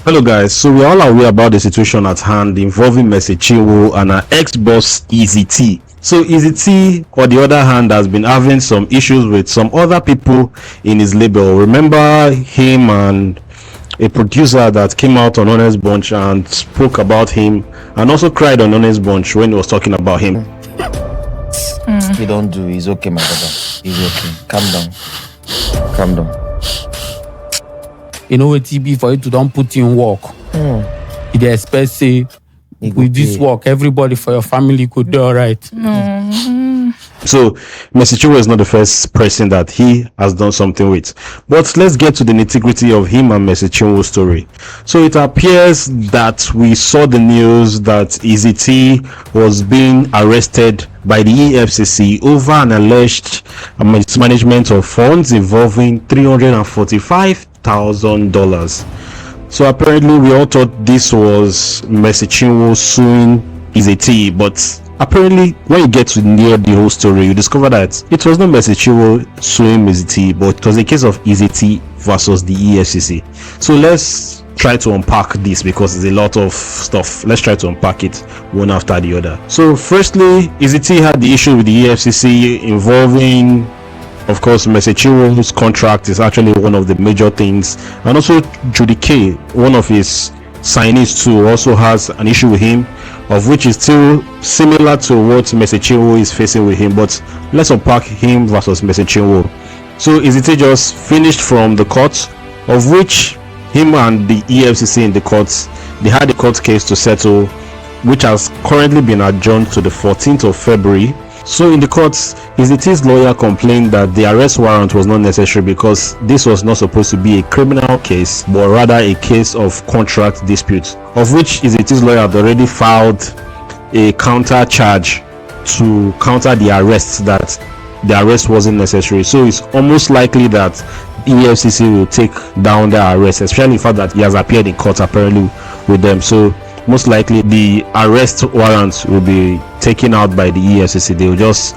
Hello guys, so we're all aware about the situation at hand involving Mercy Chinwo and her ex-boss Eezee T. So Eezee T, on the other hand, has been having some issues with some other people in his label. Remember him and a producer that came out on Honest Bunch and spoke about him and also cried on Honest Bunch when he was talking about him. You don't do. He's okay, my brother. He's okay. Calm down. You know what TB for you to don't put in work. You dey expect say with this work, everybody for your family could do alright. So Mercy Chinwo is not the first person that he has done something with. But let's get to the nitty-gritty of him and Mercy Chinwo's story. So it appears that we saw the news that Eezee T was being arrested by the EFCC over an alleged mismanagement of funds involving $345,000. So apparently we all thought this was Mercy Chinwo suing Eezee T, but apparently when you get to near the whole story, you discover that it was not Mercy Chinwo suing Eezee T, but it was a case of Eezee T versus the EFCC. So let's try to unpack this because there's a lot of stuff. Let's try to unpack it one after the other. So firstly, Eezee T had the issue with the EFCC involving, of course, Mercy Chinwo's contract is actually one of the major things, and also Judy K, one of his signees too, also has an issue with him, of which is still similar to what Mercy Chinwo is facing with him. But let's unpack him versus Mercy Chinwo. So Eezee T just finished from the court, of which him and the EFCC in the courts, they had a court case to settle, which has currently been adjourned to the 14th of February. So in the courts, Eezee T's lawyer complained that the arrest warrant was not necessary because this was not supposed to be a criminal case, but rather a case of contract dispute, of which Eezee T's lawyer had already filed a counter charge to counter the arrest, that the arrest wasn't necessary. So it's almost likely that EFCC will take down the arrest, especially the fact that he has appeared in court apparently with them. So most likely the arrest warrant will be taken out by the EFCC. They will just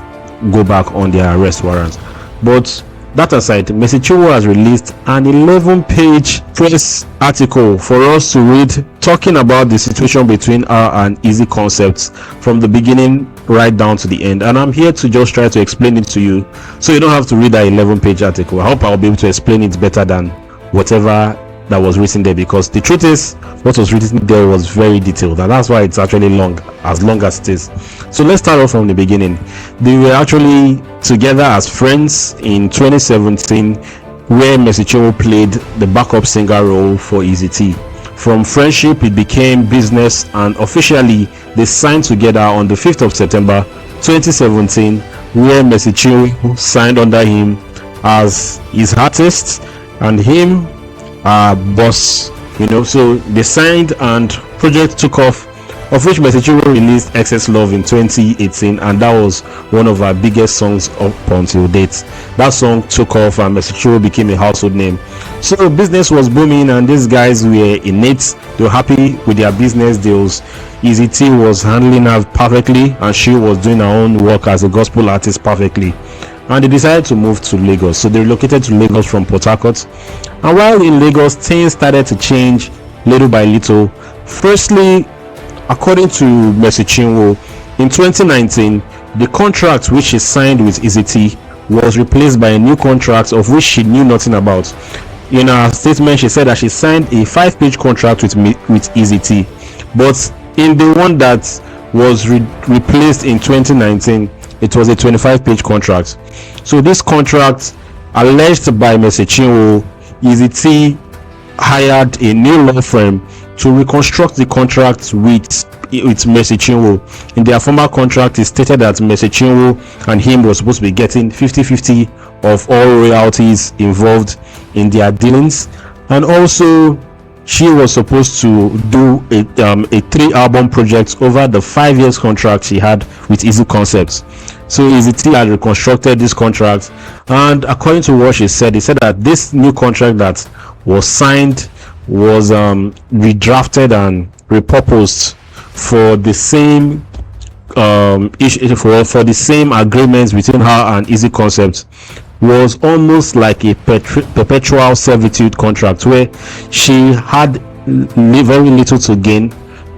go back on their arrest warrant. But that aside, Mercy Chinwo has released an 11-page press article for us to read, talking about the situation between her and Eezee Concepts from the beginning right down to the end. And I'm here to just try to explain it to you, so you don't have to read that 11-page article. I hope I'll be able to explain it better than whatever that was written there, because the truth is what was written there was very detailed, and that's why it's actually long as it is. So let's start off from the beginning. They were actually together as friends in 2017, where Mercy Chinwo played the backup singer role for Eezee T. From friendship it became business, and officially they signed together on the 5th of September 2017, where Mercy Chinwo signed under him as his artist and him boss, so they signed and project took off, of which Mercy Chinwo released Excess Love in 2018, and that was one of our biggest songs up until date. That song took off and Mercy Chinwo became a household name. So business was booming and these guys were in it. They were happy with their business deals. Eezee T was handling her perfectly and she was doing her own work as a gospel artist perfectly. And they decided to move to Lagos. So they relocated to Lagos from Port Harcourt. And while in Lagos, things started to change little by little. Firstly, according to Mercy Chinwo, in 2019, the contract which she signed with Eezee T was replaced by a new contract of which she knew nothing about. In her statement, she said that she signed a 5-page contract with Eezee T. But in the one that was replaced in 2019, it was a 25-page contract. So this contract, alleged by Mercy Chinwo, Eezee T hired a new law firm to reconstruct the contract with Mercy Chinwo. In their former contract, it stated that Mercy Chinwo and him were supposed to be getting 50-50 of all royalties involved in their dealings, and also she was supposed to do a 3-album project over the 5 years contract she had with Eezee Concepts. So Eezee T had reconstructed this contract, and according to what she said, he said that this new contract that was signed was redrafted and repurposed for the same for the same agreements between her and Eezee Concepts. Was almost like a perpetual servitude contract, where she had very little to gain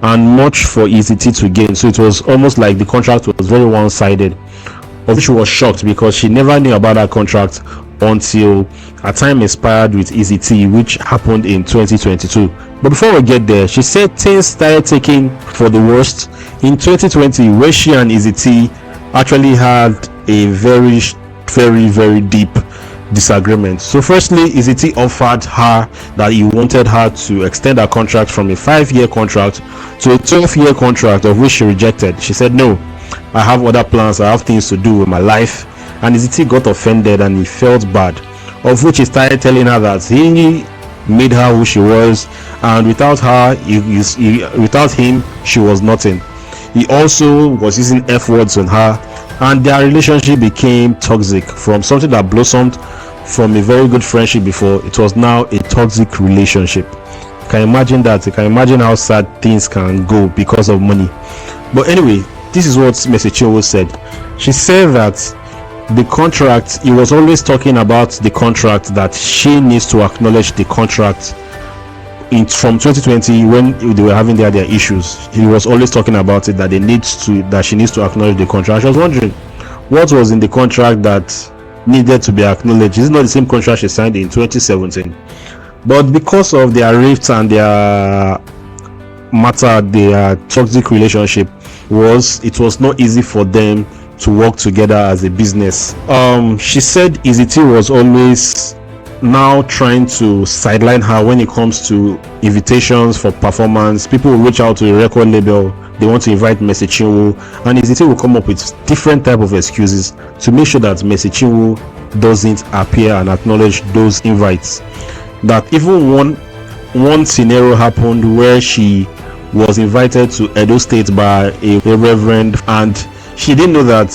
and much for Eezee to gain. So it was almost like the contract was very one-sided, of which she was shocked because she never knew about that contract until her time expired with Eezee, which happened in 2022. But before we get there, she said things started taking for the worst in 2020, where she and Eezee actually had a very deep disagreement. So firstly, Eezee offered her that he wanted her to extend her contract from a 5-year contract to a 12-year contract, of which she rejected. She said, no, I have other plans, I have things to do with my life. And Eezee got offended and he felt bad, of which he started telling her that he made her who she was, and without her, without him, she was nothing. He also was using F words on her, and their relationship became toxic. From something that blossomed from a very good friendship before, it was now a toxic relationship. You can imagine that. You can imagine how sad things can go because of money. But anyway, this is what Mrs. Chinwo said. She said that the contract, he was always talking about the contract, that she needs to acknowledge the contract. From 2020, when they were having their issues, he was always talking about it, that she needs to acknowledge the contract. I was wondering what was in the contract that needed to be acknowledged. It's not the same contract she signed in 2017, but because of their rifts and their toxic relationship, it was not easy for them to work together as a business. She said Eezee was always now trying to sideline her when it comes to invitations for performance. People will reach out to a record label, they want to invite Mrs. Chinwo, and Eezee will come up with different type of excuses to make sure that Mrs. Chinwo doesn't appear and acknowledge those invites. That even one scenario happened where she was invited to Edo State by a reverend, and she didn't know that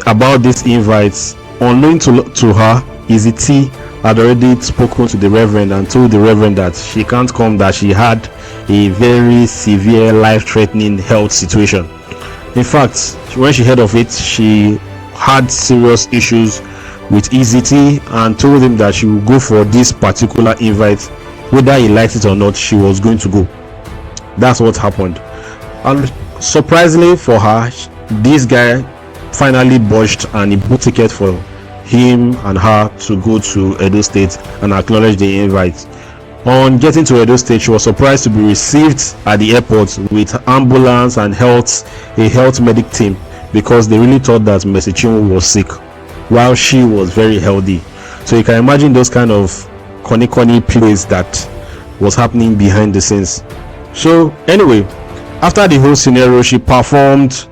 about these invites. Unknown to her, Eezee had already spoken to the reverend and told the reverend that she can't come, that she had a very severe life-threatening health situation. In fact, when she heard of it, she had serious issues with Eezee and told him that she would go for this particular invite, whether he liked it or not. She was going to go. That's what happened. And surprisingly for her, this guy finally budged and he booked ticket for him and her to go to Edo State and acknowledge the invite. On getting to Edo State, she was surprised to be received at the airport with ambulance and a health medic team, because they really thought that Mrs. Chinwo was sick while she was very healthy. So you can imagine those kind of corny plays that was happening behind the scenes. So anyway, after the whole scenario, she performed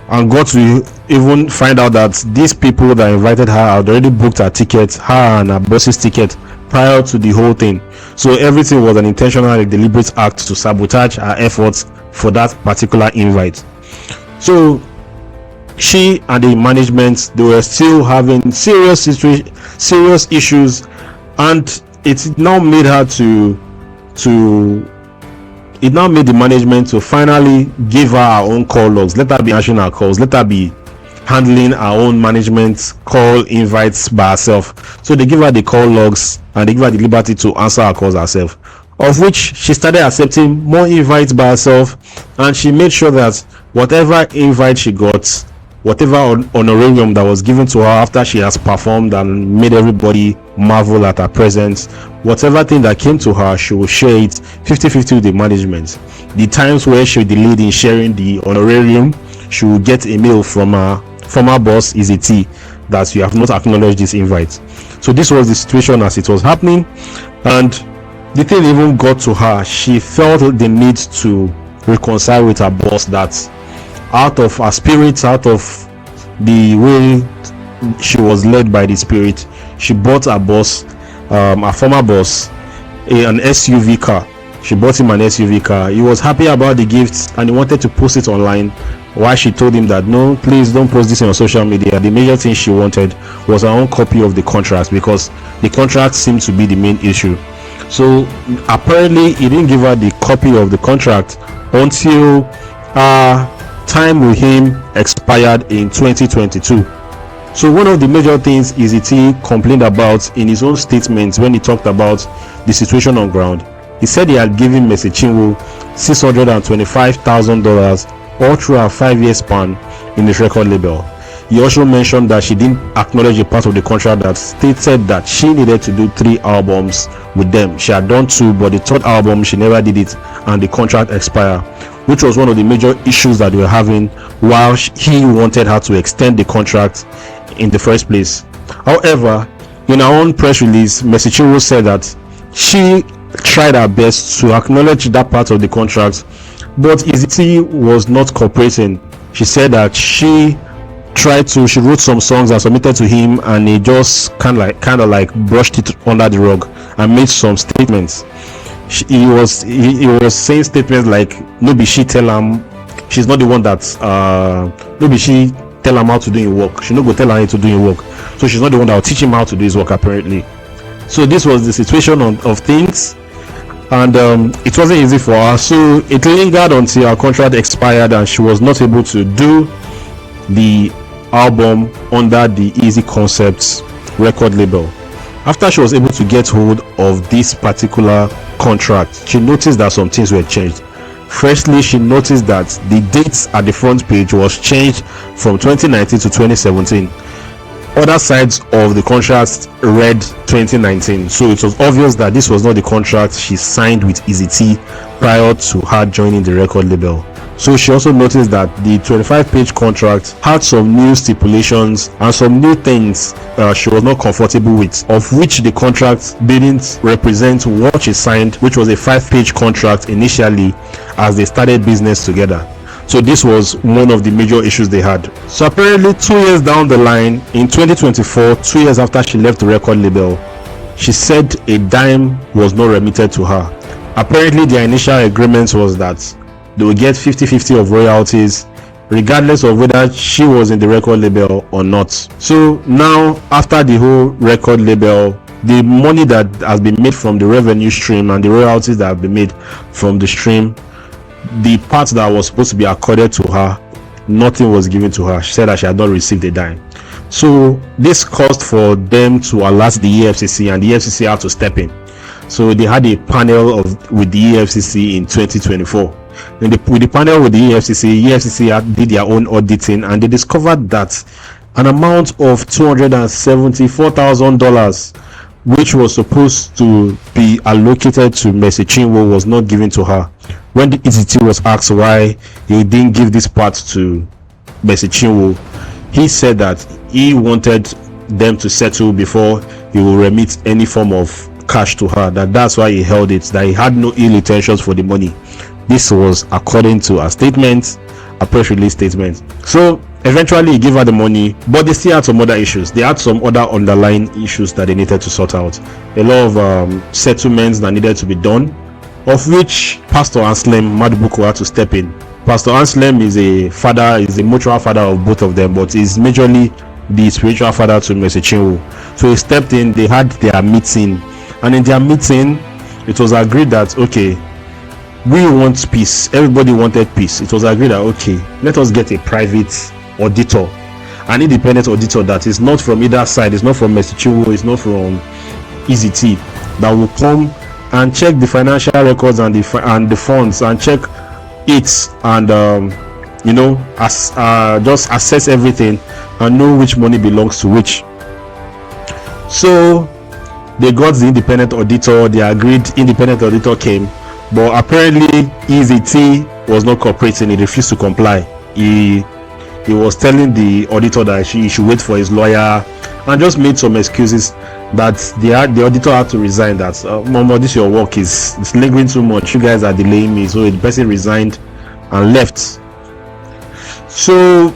and got to even find out that these people that invited her had already booked her ticket, her and her boss's ticket, prior to the whole thing. So everything was an intentional and deliberate act to sabotage her efforts for that particular invite. So she and the management, they were still having serious issues, and it now made the management to finally give her her own call logs. Let her be answering her calls. Let her be handling her own management call invites by herself. So they give her the call logs and they give her the liberty to answer her calls herself, of which she started accepting more invites by herself, and she made sure that whatever invite she got, whatever honorarium that was given to her after she has performed and made everybody marvel at her presence, whatever thing that came to her, she will share it 50-50 with the management. The times where she delayed in sharing the honorarium, she will get a mail from her former boss, Eezee, that you have not acknowledged this invite. So this was the situation as it was happening, and the thing even got to her. She felt the need to reconcile with her boss, that out of her spirit, out of the way she was led by the spirit, she bought her boss, her former boss, an SUV car. She bought him an SUV car. He was happy about the gifts and he wanted to post it online, while she told him that no, please don't post this on social media. The major thing she wanted was her own copy of the contract, because the contract seemed to be the main issue. So apparently he didn't give her the copy of the contract until time with him expired in 2022. So one of the major things Eezee complained about in his own statements when he talked about the situation on ground He said he had given Mercy Chinwo $625,000 all through a 5-year span in his record label. He also mentioned that she didn't acknowledge a part of the contract that stated that she needed to do 3 albums with them. She had done 2, but the 3rd album she never did it, and the contract expired, which was one of the major issues that they were having while he wanted her to extend the contract in the first place. However, in her own press release, Mercy Chinwo said that she tried her best to acknowledge that part of the contract, but Eezee was not cooperating. She said that she wrote some songs and submitted to him, and he just kind of like brushed it under the rug and made some statements. He was saying statements like, no be she tell him, she's not the one that no be she tell him how to do his work, she no go tell her how to do his work, so she's not the one that will teach him how to do his work apparently. So this was the situation of things, and it wasn't easy for her, so it lingered until her contract expired and she was not able to do the album under the Eezee Concepts record label. After she was able to get hold of this particular contract, she noticed that some things were changed. Firstly, she noticed that the dates at the front page was changed from 2019 to 2017. Other sides of the contract read 2019, so it was obvious that this was not the contract she signed with Eezee prior to her joining the record label. So she also noticed that the 25-page contract had some new stipulations and some new things she was not comfortable with, of which the contract didn't represent what she signed, which was a 5-page contract initially as they started business together. So this was one of the major issues they had. So apparently 2 years down the line, in 2024, 2 years after she left the record label, she said a dime was not remitted to her. Apparently their initial agreement was that they would get 50-50 of royalties regardless of whether she was in the record label or not. So now, after the whole record label, the money that has been made from the revenue stream and the royalties that have been made from the stream, the part that was supposed to be accorded to her, nothing was given to her. She said that she had not received a dime. So this caused for them to alert the EFCC, and the EFCC had to step in. So they had a panel with the EFCC in 2024. And with the panel with the EFCC did their own auditing, and they discovered that an amount of $274,000, which was supposed to be allocated to Mercy Chinwo, was not given to her. When the Eezee was asked why he didn't give this part to Mercy Chinwo, he said that he wanted them to settle before he will remit any form of cash to her, that's why he held it, that he had no ill intentions for the money. This was according to a statement, a press release statement. So eventually he gave her the money, but they still had some other issues. They had some other underlying issues that they needed to sort out. A lot of settlements that needed to be done, of which Pastor Anslem Madubuko had to step in. Pastor Anslem is a mutual father of both of them, but is majorly the spiritual father to Mercy Chinwo. So he stepped in. They had their meeting, and in their meeting it was agreed that okay, we want peace. Everybody wanted peace. It was agreed that okay, let us get a private auditor, an independent auditor that is not from either side. It's not from Mercy Chinwo, it's not from Eezee, that will come and check the financial records and the funds, and check it, and just assess everything and know which money belongs to which. So they got the independent auditor. They agreed. Independent auditor came, but apparently Eezee was not cooperating. He refused to comply. He was telling the auditor that he should wait for his lawyer, and just made some excuses that the auditor had to resign. That Momo, this your work is lingering too much. You guys are delaying me. So the person resigned and left. So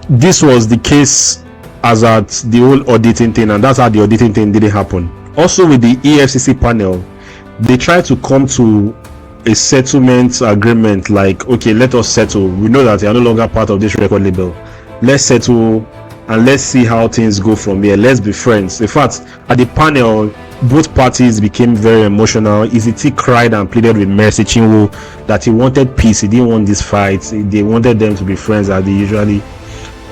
this was the case as at the whole auditing thing, and that's how the auditing thing didn't happen. Also with the EFCC panel, they tried to come to a settlement agreement, like okay, let us settle. We know that you are no longer part of this record label. Let's settle and let's see how things go from here. Let's be friends. In fact, at the panel, both parties became very emotional. Eezee cried and pleaded with Mercy Chinwo that he wanted peace. He didn't want this fight. They wanted them to be friends as they usually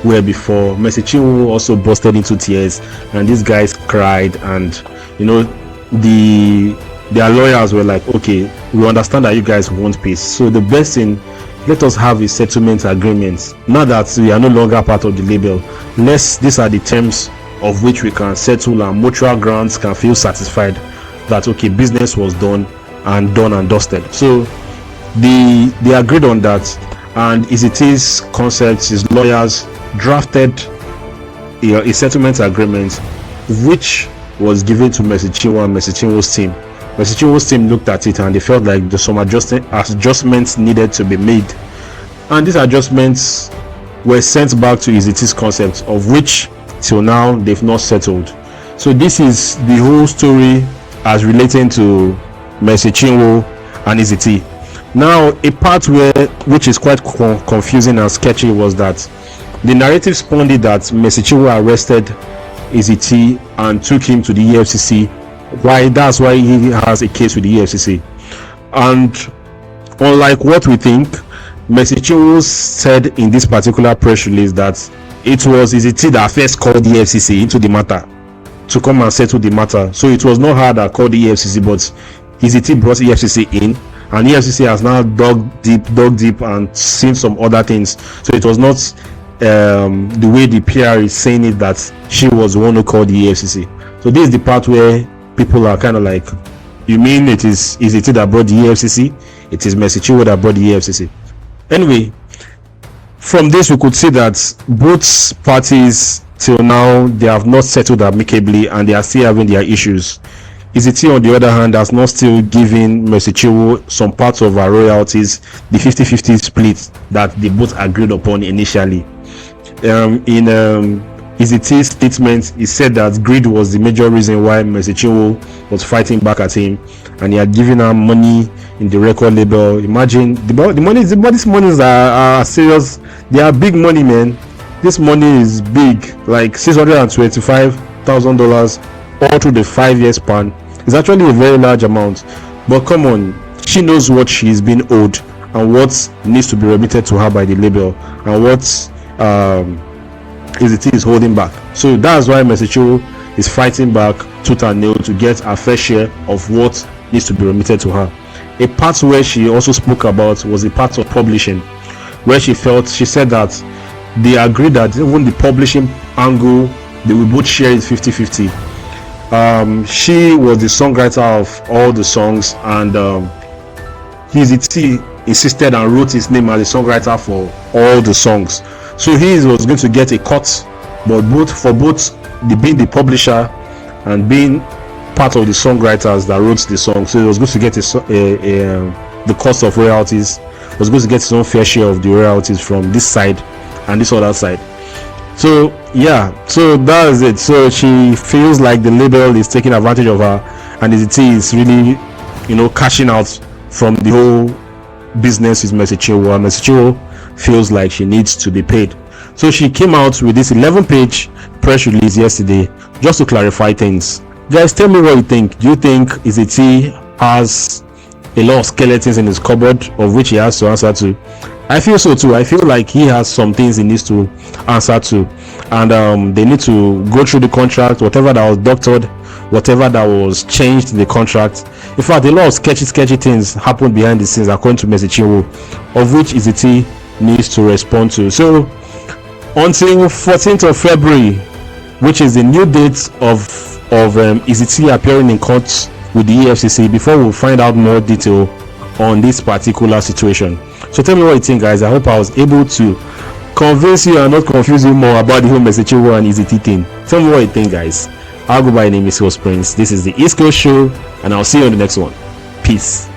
were before. Mercy Chinwo also busted into tears, and these guys cried, and the their lawyers were like, okay, we understand that you guys want peace, so the best thing, let us have a settlement agreement. Now that we are no longer part of the label, these are the terms of which we can settle, and mutual grounds can feel satisfied that okay, business was done and dusted. So they agreed on that, and Eezee Concepts, his lawyers drafted a settlement agreement which was given to Mercy Chinwo and Mercy Chinwo's team. Mercy Chinwo's team looked at it and they felt like some adjustments needed to be made, and these adjustments were sent back to Eezee Concepts, of which till now they've not settled. So this is the whole story as relating to Mercy Chinwo and Eezee. Now, a part which is quite confusing and sketchy was that the narrative spun it that Mercy Chinwo arrested Eezee and took him to the EFCC. That's why he has a case with the EFCC. And unlike what we think, Mercy Chinwo said in this particular press release that it was Eezee that first called the EFCC into the matter to come and settle the matter. So it was not her that called the EFCC, but Eezee brought EFCC in, and EFCC has now dug deep and seen some other things. So it was not the way the PR is saying it that she was the one who called the EFCC. So this is the part where people are kind of like, you mean it is Eezee that brought the EFCC? It is Mercy Chinwo that brought the EFCC. Anyway, from this we could see that both parties till now, they have not settled amicably and they are still having their issues. Eezee on the other hand has not still given Mercy Chinwo some parts of her royalties, the 50-50 split that they both agreed upon initially. In Eezee's statement, he said that greed was the major reason why Mercy Chinwo was fighting back at him, and he had given her money in the record label. Imagine these monies are serious. They are big money, man. This money is big, like $625,000 all through the 5-year span. It's actually a very large amount. But come on, she knows what she is being owed and what needs to be remitted to her by the label, and what Eezee is holding back. So that's why Mercy Chinwo is fighting back tooth and nail to get a fair share of what needs to be remitted to her. A part where she also spoke about was a part of publishing, where she said that they agreed that even the publishing angle, they will both share it 50-50. She was the songwriter of all the songs, and Eezee insisted and wrote his name as the songwriter for all the songs. So he was going to get a cut, but both being the publisher and being part of the songwriters that wrote the song, so he was going to get the cost of royalties, was going to get his own fair share of the royalties from this side and this other side. So yeah, so that's it. So she feels like the label is taking advantage of her, and Eezee is really, cashing out from the whole business with Mercy Chinwo, and Mercy Chinwo feels like she needs to be paid. So she came out with this 11-page press release yesterday just to clarify things. Guys, tell me what you think. Do you think Eezee has a lot of skeletons in his cupboard of which he has to answer to? I feel so too. I feel like he has some things he needs to answer to, and they need to go through the contract, whatever that was doctored, whatever that was changed in the contract. In fact, a lot of sketchy things happened behind the scenes according to Mercy Chinwo, of which Eezee needs to respond to. So until 14th of February, which is the new date of Eezee appearing in court with the EFCC, before we'll find out more detail on this particular situation. So tell me what you think, guys. I hope I was able to convince you and not confuse you more about the whole Mercy Chinwo and Eezee thing. Tell me what you think, guys. I'll go by name is Prince. This is the East Coast Show, and I'll see you on the next one. Peace.